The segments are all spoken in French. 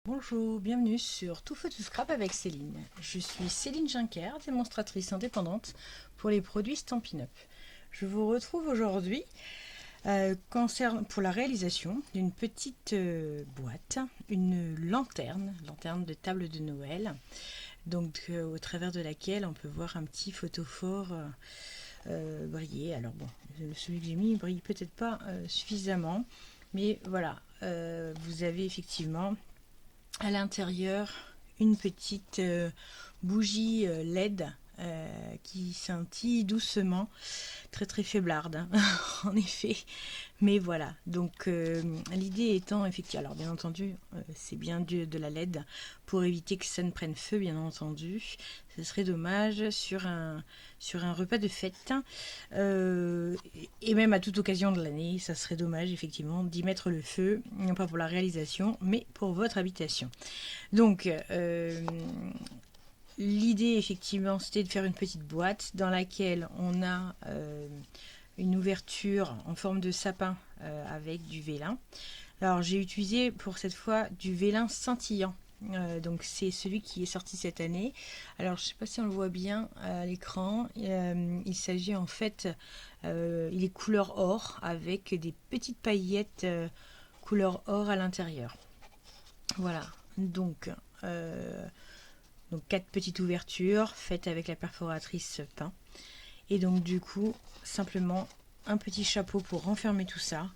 Bonjour, bienvenue sur Tout Feu Tout Scrap avec Céline. Je suis Céline Juncker, démonstratrice indépendante pour les produits Stampin' Up. Je vous retrouve aujourd'hui pour la réalisation d'une petite boîte, une lanterne de table de Noël, donc au travers de laquelle on peut voir un petit photophore briller. Alors bon, celui que j'ai mis ne brille peut-être pas suffisamment, mais voilà, vous avez effectivement à l'intérieur une petite bougie LED qui scintille doucement, très faiblarde hein, en effet, mais voilà. Donc l'idée étant effectivement, alors bien entendu c'est bien de la LED pour éviter que ça ne prenne feu, bien entendu. Ce serait dommage sur un repas de fête et même à toute occasion de l'année, ça serait dommage effectivement d'y mettre le feu, non pas pour la réalisation mais pour votre habitation. Donc l'idée effectivement c'était de faire une petite boîte dans laquelle on a une ouverture en forme de sapin avec du vélin. Alors j'ai utilisé pour cette fois du vélin scintillant. Donc c'est celui qui est sorti cette année. Alors je ne sais pas si on le voit bien à l'écran. Il s'agit en fait, il est couleur or avec des petites paillettes couleur or à l'intérieur. Voilà. Donc 4 petites ouvertures faites avec la perforatrice pain. Et donc du coup simplement un petit chapeau pour renfermer tout ça.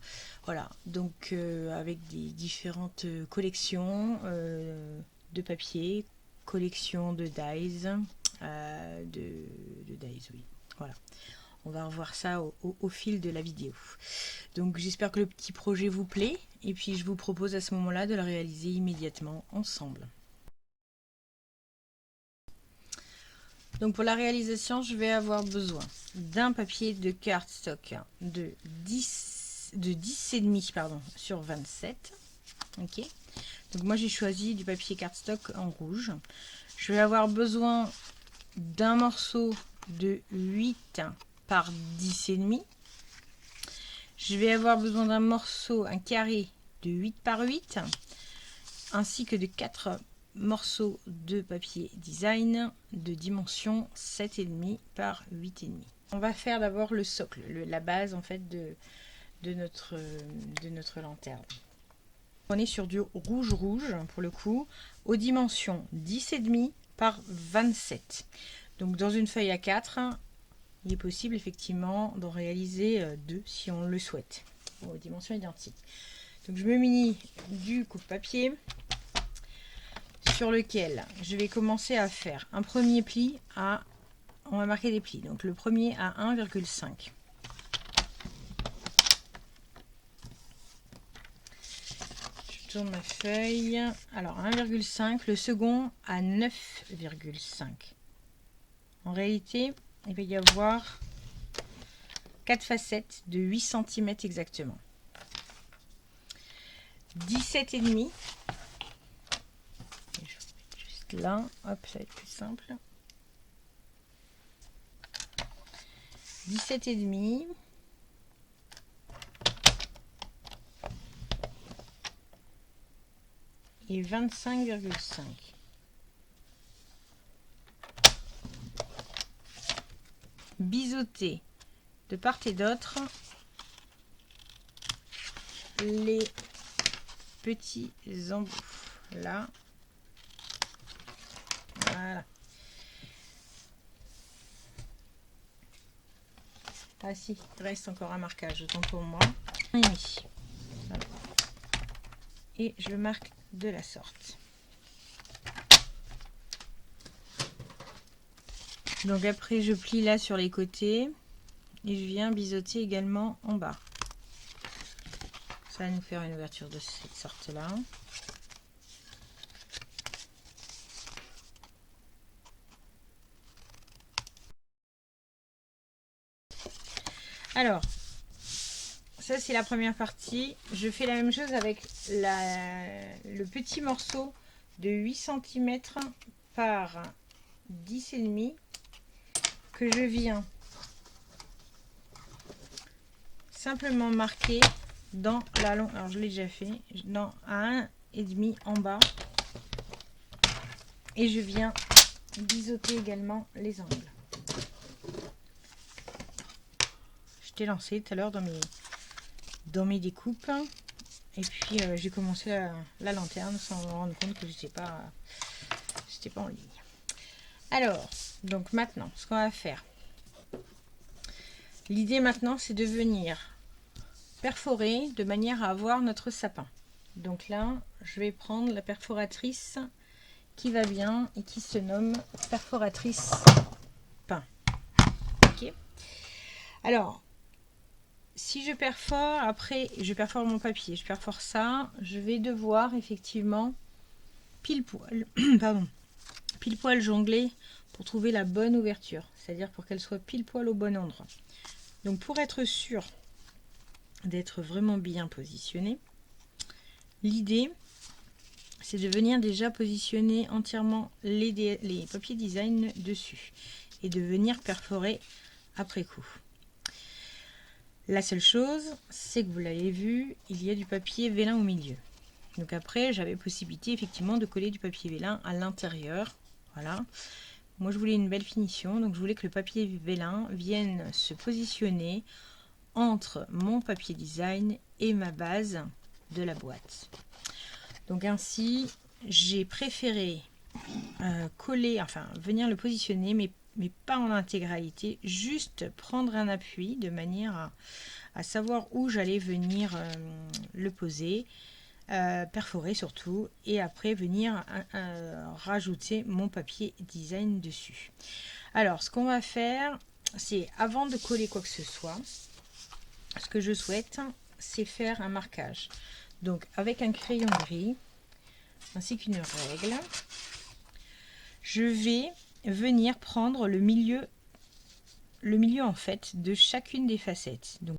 Voilà, donc avec des différentes collections de papier, collection de dies, de dies, oui. Voilà, on va revoir ça au fil de la vidéo. Donc j'espère que le petit projet vous plaît et puis je vous propose à ce moment-là de le réaliser immédiatement ensemble. Donc pour la réalisation, je vais avoir besoin d'un papier de cardstock de 10,5 pardon, sur 27. Ok. Donc moi j'ai choisi du papier cardstock en rouge. Je vais avoir besoin d'un morceau de 8 par 10,5. Je vais avoir besoin d'un morceau, un carré de 8 par 8, ainsi que de 4 morceaux de papier design de dimension 7,5 par 8,5. On va faire d'abord le socle, la base en fait de notre lanterne. On est sur du rouge pour le coup, aux dimensions 10,5 par 27. Donc dans une feuille A4, il est possible effectivement d'en réaliser deux si on le souhaite, aux dimensions identiques. Donc je me munis du coupe-papier sur lequel je vais commencer à faire un premier pli à... On va marquer des plis. Donc le premier à 1,5. Je tourne ma feuille. Alors 1,5. Le second à 9,5. En réalité, il va y avoir 4 facettes de 8 cm exactement. 17,5. Juste là. Hop, ça va être plus simple. 17,5 et 25,5. Biseauter de part et d'autre les petits embouts. Là. Voilà. Ah si, il reste encore un marquage, autant pour moi. Voilà. Et je le marque de la sorte. Donc après je plie là sur les côtés et je viens biseauter également en bas. Ça va nous faire une ouverture de cette sorte là. Alors, ça c'est la première partie. Je fais la même chose avec le petit morceau de 8 cm par 10,5 que je viens simplement marquer dans la longue. Alors je l'ai déjà fait, dans à 1,5 en bas Et je viens biseauter également les angles. Je t'ai lancé tout à l'heure dans mes découpes. Et puis j'ai commencé la lanterne sans me rendre compte que je n'étais pas en ligne. Alors, donc maintenant, ce qu'on va faire. L'idée maintenant, c'est de venir perforer de manière à avoir notre sapin. Donc là, je vais prendre la perforatrice qui va bien et qui se nomme perforatrice pain. Ok. Alors, si je perfore, après, je perfore mon papier, je perfore ça, je vais devoir effectivement pile poil, pile poil jongler pour trouver la bonne ouverture, c'est-à-dire pour qu'elle soit pile poil au bon endroit. Donc pour être sûr d'être vraiment bien positionné, l'idée c'est de venir déjà positionner entièrement les papiers design dessus et de venir perforer après coup. La seule chose, c'est que vous l'avez vu, il y a du papier vélin au milieu. Donc après, j'avais possibilité effectivement de coller du papier vélin à l'intérieur. Voilà. Moi, je voulais une belle finition, donc je voulais que le papier vélin vienne se positionner entre mon papier design et ma base de la boîte. Donc ainsi, j'ai préféré coller, enfin venir le positionner, mais pas en intégralité, juste prendre un appui de manière à savoir où j'allais venir le poser, perforer surtout, et après venir rajouter mon papier design dessus. Alors ce qu'on va faire, c'est avant de coller quoi que ce soit, ce que je souhaite, c'est faire un marquage. Donc avec un crayon gris, ainsi qu'une règle, je vais venir prendre le milieu en fait de chacune des facettes. Donc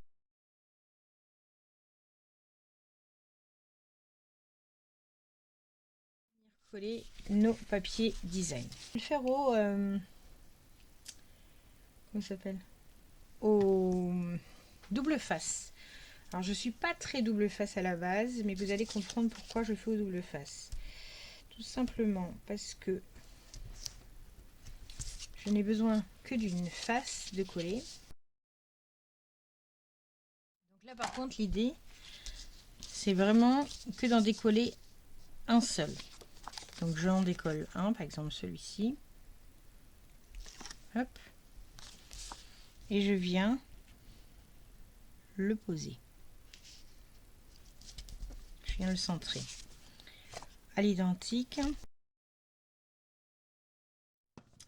coller nos papiers design. Je vais le faire au comment ça s'appelle, au double face. Alors je suis pas très double face à la base, mais vous allez comprendre pourquoi je fais au double face. Tout simplement parce que je n'ai besoin que d'une face de coller. Donc là par contre l'idée c'est vraiment que d'en décoller un seul. Donc j'en décolle un, par exemple celui-ci. Hop. Et je viens le poser. Je viens le centrer. À l'identique,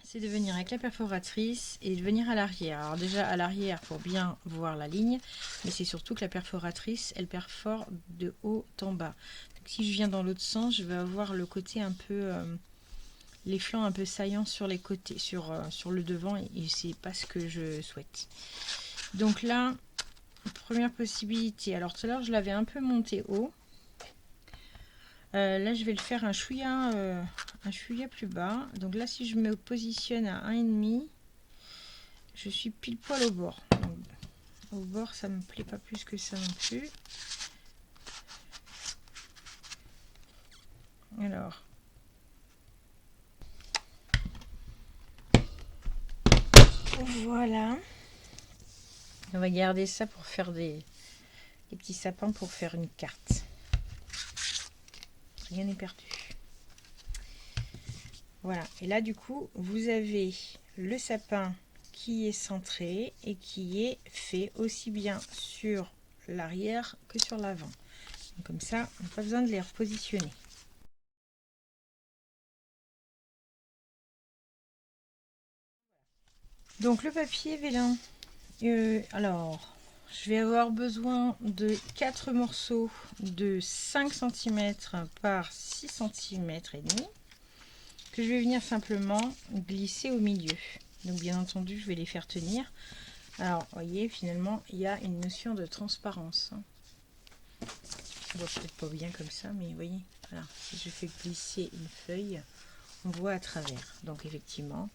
c'est de venir avec la perforatrice et de venir à l'arrière. Alors déjà à l'arrière pour bien voir la ligne, mais c'est surtout que la perforatrice, elle perfore de haut en bas. Donc si je viens dans l'autre sens, je vais avoir le côté un peu, les flancs un peu saillants sur les côtés, sur le devant, et c'est pas ce que je souhaite. Donc là, première possibilité. Alors tout à l'heure, je l'avais un peu monté haut. Là, je vais le faire un chouïa plus bas. Donc là, si je me positionne à 1,5, je suis pile poil au bord. Donc, au bord, ça me plaît pas plus que ça non plus. Alors, voilà. On va garder ça pour faire des petits sapins pour faire une carte. Rien n'est perdu. Voilà. Et là, du coup, vous avez le sapin qui est centré et qui est fait aussi bien sur l'arrière que sur l'avant. Comme ça, on n'a pas besoin de les repositionner. Donc le papier vélin. Alors, je vais avoir besoin de 4 morceaux de 5 cm par 6 cm et demi que je vais venir simplement glisser au milieu. Donc bien entendu, je vais les faire tenir. Alors, vous voyez, finalement, il y a une notion de transparence. On voit peut-être pas bien comme ça, mais vous voyez, voilà, si je fais glisser une feuille, on voit à travers. Donc effectivement,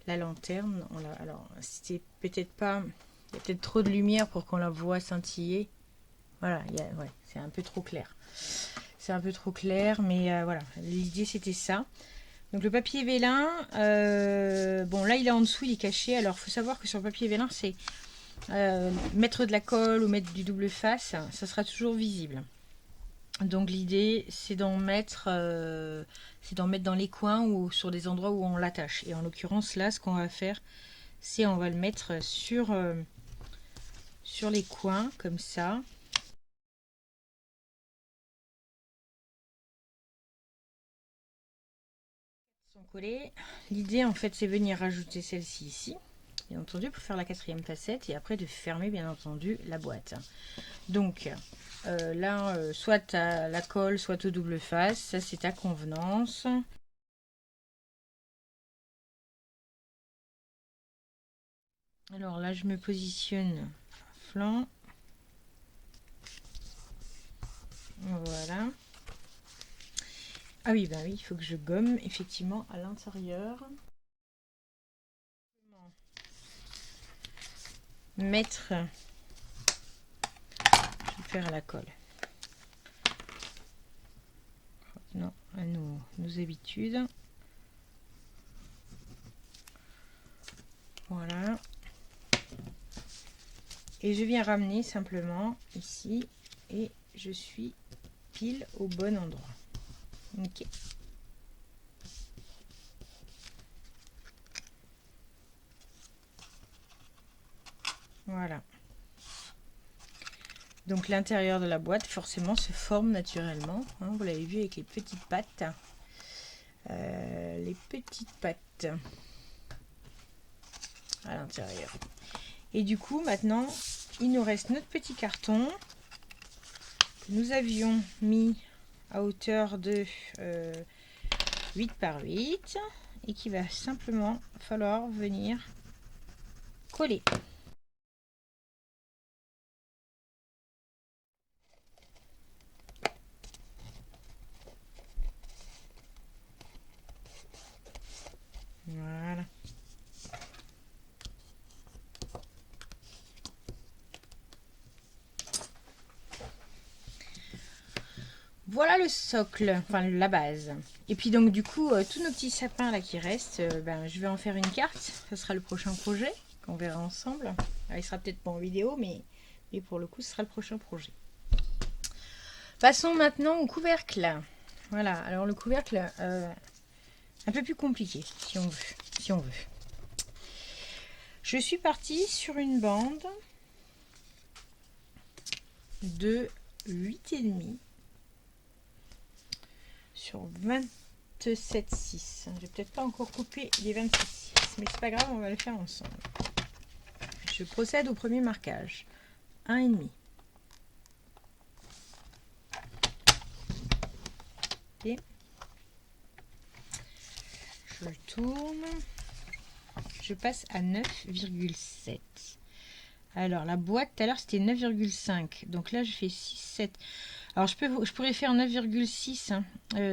la lanterne, alors c'est peut-être pas, il y a peut-être trop de lumière pour qu'on la voit scintiller. Voilà, ouais, c'est un peu trop clair. C'est un peu trop clair, mais voilà, l'idée c'était ça. Donc le papier vélin, bon là il est en dessous, il est caché. Alors il faut savoir que sur le papier vélin, c'est mettre de la colle ou mettre du double face, ça sera toujours visible. Donc l'idée c'est d'en mettre, dans les coins ou sur des endroits où on l'attache. Et en l'occurrence là, ce qu'on va faire, c'est on va le mettre sur les coins comme ça. Sont collés. L'idée en fait c'est venir rajouter celle-ci ici, bien entendu, pour faire la 4e facette et après de fermer bien entendu la boîte. Donc là, soit à la colle, soit au double face, ça c'est à convenance. Alors là, je me positionne flanc. Voilà. Ah oui, bah oui, il faut que je gomme effectivement à l'intérieur. Mettre, je vais faire à la colle. Non, à nos habitudes. Voilà. Et je viens ramener simplement ici et je suis pile au bon endroit. Ok. Voilà. Donc l'intérieur de la boîte forcément se forme naturellement. Hein, vous l'avez vu avec les petites pattes. Les petites pattes à l'intérieur. Et du coup maintenant il nous reste notre petit carton que nous avions mis à hauteur de 8 par 8 et qui va simplement falloir venir coller. Voilà. Voilà le socle, enfin la base. Et puis donc du coup, tous nos petits sapins là qui restent, je vais en faire une carte. Ce sera le prochain projet qu'on verra ensemble. Alors, il sera peut-être pas en vidéo, mais pour le coup, ce sera le prochain projet. Passons maintenant au couvercle. Voilà, alors le couvercle, un peu plus compliqué si on veut. Je suis partie sur une bande de 8,5 sur 27,6. J'ai peut-être pas encore coupé les 27,6, mais c'est pas grave, on va le faire ensemble. Je procède au premier marquage. 1,5. Et je le tourne. Je passe à 9,7. Alors la boîte tout à l'heure c'était 9,5. Donc là je fais 6, 7. Alors je pourrais faire 9,6. Hein.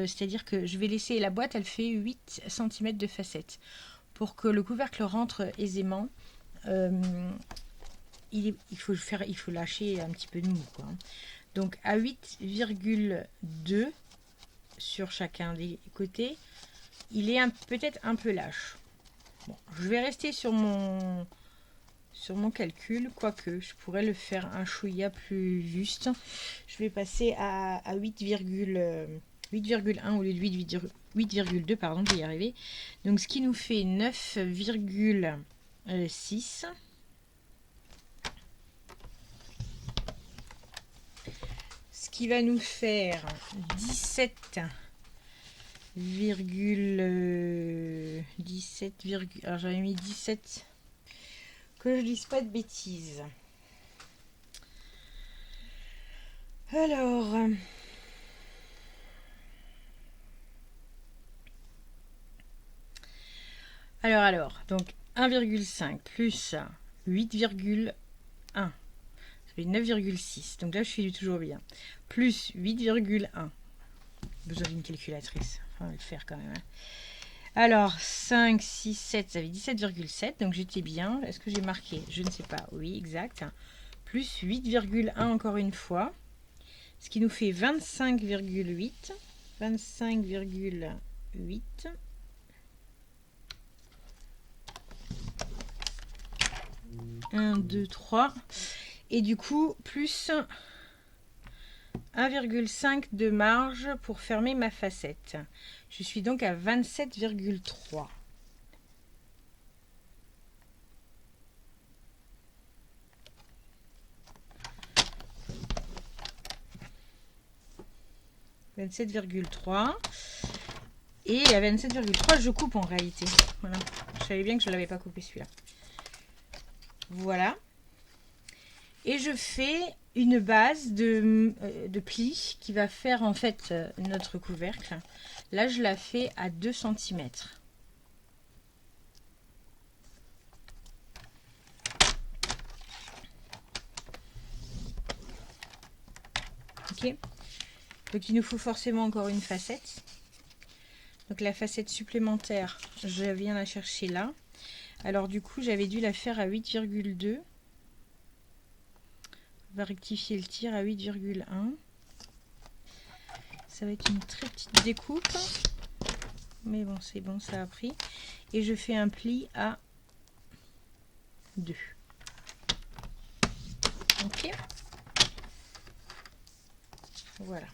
C'est-à-dire que je vais laisser la boîte, elle fait 8 cm de facette. Pour que le couvercle rentre aisément, il faut lâcher un petit peu de mou. Quoi. Donc à 8,2 sur chacun des côtés, il est peut-être un peu lâche. Bon, je vais rester sur mon calcul, quoique je pourrais le faire un chouïa plus juste. Je vais passer à 8,1 au lieu de 8,2, pardon, je vais y arriver. Donc ce qui nous fait 9,6. Ce qui va nous faire 17. Alors j'avais mis 17, que je dise pas de bêtises. Alors donc 1,5 plus 8,1, ça fait 9,6. Donc là je suis toujours bien. Plus 8,1. Besoin d'une calculatrice. On va le faire quand même. Hein. Alors, 5, 6, 7, ça fait 17,7. Donc, j'étais bien. Est-ce que j'ai marqué? Je ne sais pas. Oui, exact. Plus 8,1 encore une fois. Ce qui nous fait 25,8. 25,8. 1, 2, 3. Et du coup, plus 1,5 de marge pour fermer ma facette. Je suis donc à 27,3. « 27,3 » et à 27,3 je coupe en réalité. Voilà. Je savais bien que je ne l'avais pas coupé celui-là. Voilà. Et je fais une base de pli qui va faire en fait notre couvercle. Là, je la fais à 2 cm. Ok. Donc, il nous faut forcément encore une facette. Donc, la facette supplémentaire, je viens la chercher là. Alors, du coup, j'avais dû la faire à 8,2. On va rectifier le tir à 8,1. Ça va être une très petite découpe. Mais bon, c'est bon, ça a pris. Et je fais un pli à 2. Ok. Voilà.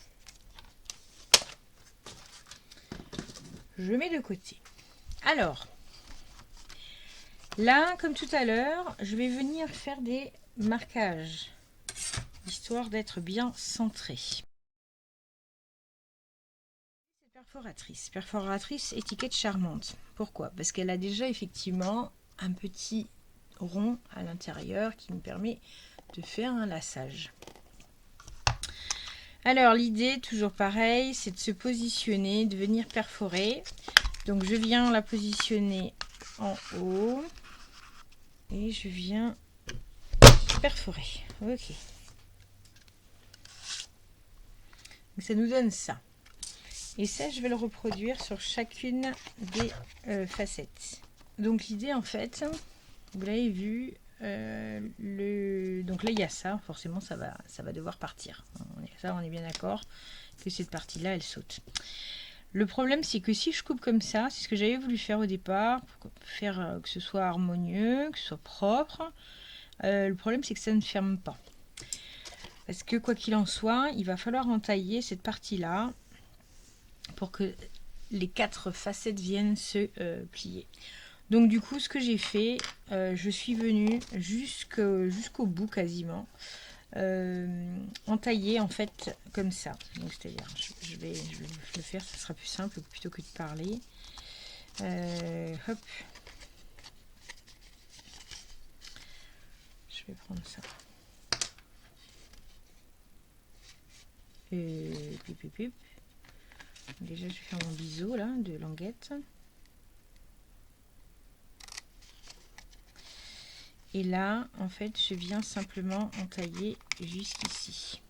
Je mets de côté. Alors, là, comme tout à l'heure, je vais venir faire des marquages, histoire d'être bien centré. Perforatrice étiquette charmante. Pourquoi? Parce qu'elle a déjà effectivement un petit rond à l'intérieur qui me permet de faire un laçage. Alors l'idée, toujours pareil, c'est de se positionner, de venir perforer. Donc je viens la positionner en haut et je viens perforer. Ok. Donc ça nous donne ça. Et ça, je vais le reproduire sur chacune des facettes. Donc l'idée, en fait, vous l'avez vu, donc là, il y a ça. Forcément, ça va devoir partir. On est bien d'accord que cette partie-là, elle saute. Le problème, c'est que si je coupe comme ça, c'est ce que j'avais voulu faire au départ, pour faire que ce soit harmonieux, que ce soit propre. Le problème, c'est que ça ne ferme pas. Parce que quoi qu'il en soit, il va falloir entailler cette partie-là pour que les 4 facettes viennent se plier. Donc du coup, ce que j'ai fait, je suis venue jusqu'au bout quasiment, entailler en fait comme ça. Donc c'est-à-dire, je vais le faire, ça sera plus simple plutôt que de parler. Hop. Je vais prendre ça. Pip, pip, pip. Déjà, je vais faire mon biseau là de languette. Et là, en fait, je viens simplement entailler jusqu'ici.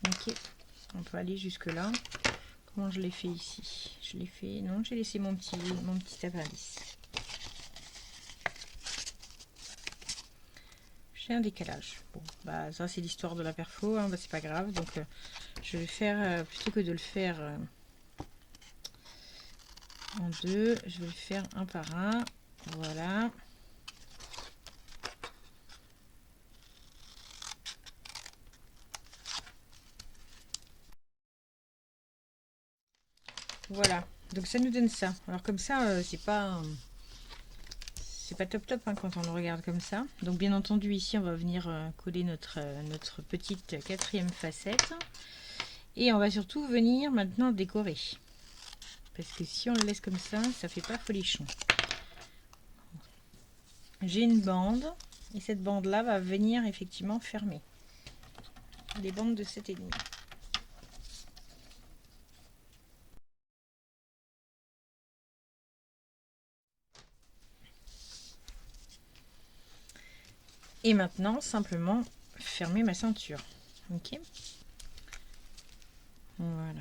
Ok, on peut aller jusque là. Comment je l'ai fait ici? Je l'ai fait. Non, j'ai laissé mon petit appendice. J'ai un décalage. Bon, bah ça c'est l'histoire de la perfo, hein, bah, c'est pas grave. Donc je vais faire plutôt que de le faire en deux, je vais le faire un par un. Voilà. Voilà. Donc ça nous donne ça. Alors comme ça, c'est pas top hein, quand on le regarde comme ça. Donc bien entendu ici on va venir coller notre petite 4e facette. Et on va surtout venir maintenant décorer. Parce que si on le laisse comme ça fait pas folichon. J'ai une bande. Et cette bande là va venir effectivement fermer. Les bandes de 7,5. Et maintenant, simplement fermer ma ceinture. Ok. Voilà.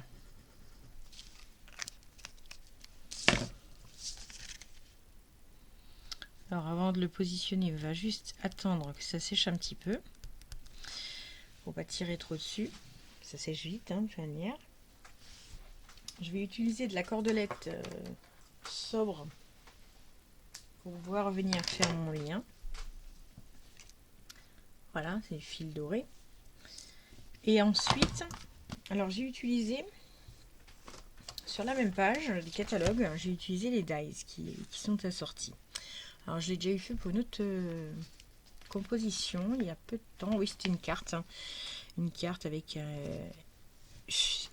Alors avant de le positionner, on va juste attendre que ça sèche un petit peu. Faut pas tirer trop dessus. Ça sèche vite, hein, de toute manière. Je vais utiliser de la cordelette sobre pour pouvoir venir faire mon lien. Voilà, c'est du fil doré. Et ensuite, alors j'ai utilisé, sur la même page du catalogue, j'ai utilisé les dies qui sont assortis. Alors je l'ai déjà eu fait pour une autre composition, il y a peu de temps. Oui, c'était une carte. Hein. Une carte avec...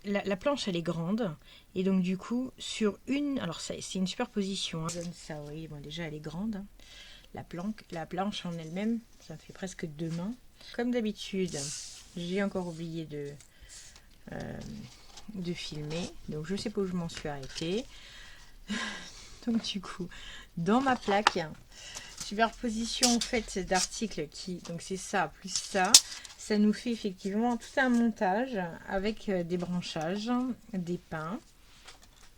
la planche, elle est grande. Et donc du coup, sur une... Alors c'est une superposition. Hein. Ça, oui, bon, déjà, elle est grande. Hein. La planche en elle-même, ça fait presque 2 mains. Comme d'habitude, j'ai encore oublié de filmer. Donc je sais pas où je m'en suis arrêtée. Donc du coup, dans ma plaque, superposition en fait d'articles qui... Donc c'est ça, plus ça. Ça nous fait effectivement tout un montage avec des branchages, des pins.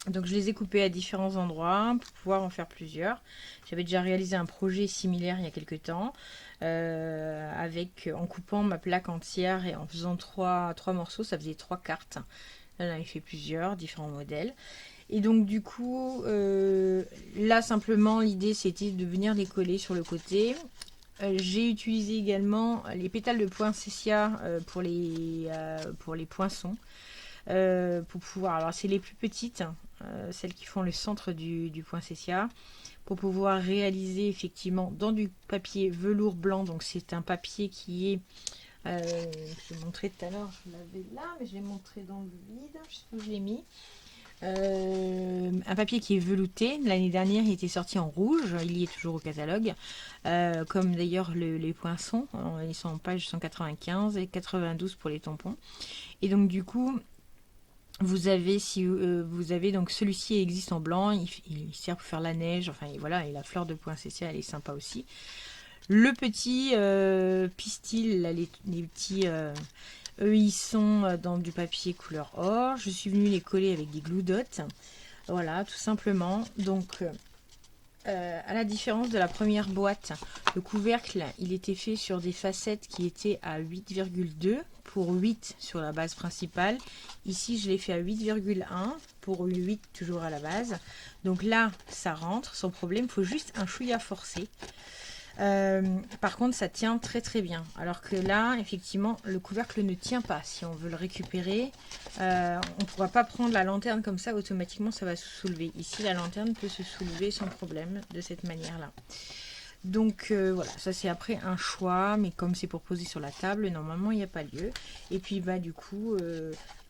Donc je les ai coupés à différents endroits pour pouvoir en faire plusieurs. J'avais déjà réalisé un projet similaire il y a quelques temps en coupant ma plaque entière et en faisant trois morceaux, ça faisait 3 cartes. Là, j'en avais fait plusieurs, différents modèles. Et donc du coup, là simplement l'idée c'était de venir les coller sur le côté. J'ai utilisé également les pétales de poinsettia pour les poinçons. Pour pouvoir, alors c'est les plus petites, celles qui font le centre du poinsettia, pour pouvoir réaliser effectivement dans du papier velours blanc. Donc c'est un papier qui est, je l'ai montré tout à l'heure, je l'avais là, mais je l'ai montré dans le vide, je sais pas où je l'ai mis. Un papier qui est velouté. L'année dernière, il était sorti en rouge. Il y est toujours au catalogue. Comme d'ailleurs les poinçons. Ils sont en page 195 et 92 pour les tampons. Et donc du coup, vous avez, donc celui-ci existe en blanc. Il sert pour faire la neige. Enfin et voilà. Et la fleur de poinsettia, elle est sympa aussi. Le petit pistil, là, les petits... eux, ils sont dans du papier couleur or. Je suis venue les coller avec des glue dots. Voilà, tout simplement. Donc, à la différence de la première boîte, le couvercle, il était fait sur des facettes qui étaient à 8,2 pour 8 sur la base principale. Ici, je l'ai fait à 8,1 pour 8 toujours à la base. Donc là, ça rentre sans problème. Il faut juste un chouïa forcé. Par contre ça tient très très bien, alors que là effectivement le couvercle ne tient pas. Si on veut le récupérer, on ne pourra pas prendre la lanterne comme ça automatiquement, ça va se soulever. Ici la lanterne peut se soulever sans problème de cette manière là. Donc voilà, ça c'est après un choix, mais comme c'est pour poser sur la table, normalement il n'y a pas lieu. Et puis bah du coup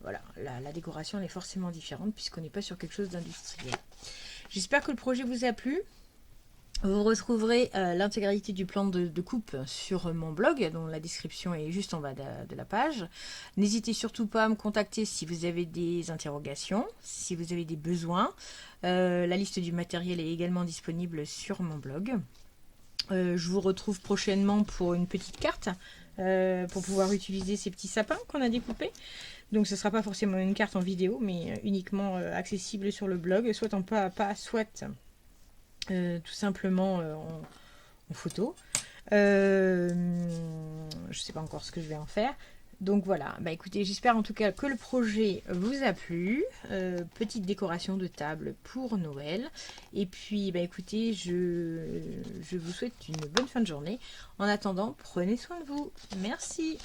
voilà, la décoration elle est forcément différente puisqu'on n'est pas sur quelque chose d'industriel. J'espère que le projet vous a plu. Vous retrouverez l'intégralité du plan de coupe sur mon blog, dont la description est juste en bas de la page. N'hésitez surtout pas à me contacter si vous avez des interrogations, si vous avez des besoins. La liste du matériel est également disponible sur mon blog. Je vous retrouve prochainement pour une petite carte, pour pouvoir utiliser ces petits sapins qu'on a découpés. Donc ce ne sera pas forcément une carte en vidéo, mais uniquement accessible sur le blog, soit en pas à pas, soit... tout simplement en photo. Je sais pas encore ce que je vais en faire. Donc voilà, bah écoutez, j'espère en tout cas que le projet vous a plu. Petite décoration de table pour Noël. Et puis bah écoutez, je vous souhaite une bonne fin de journée. En attendant, prenez soin de vous. Merci.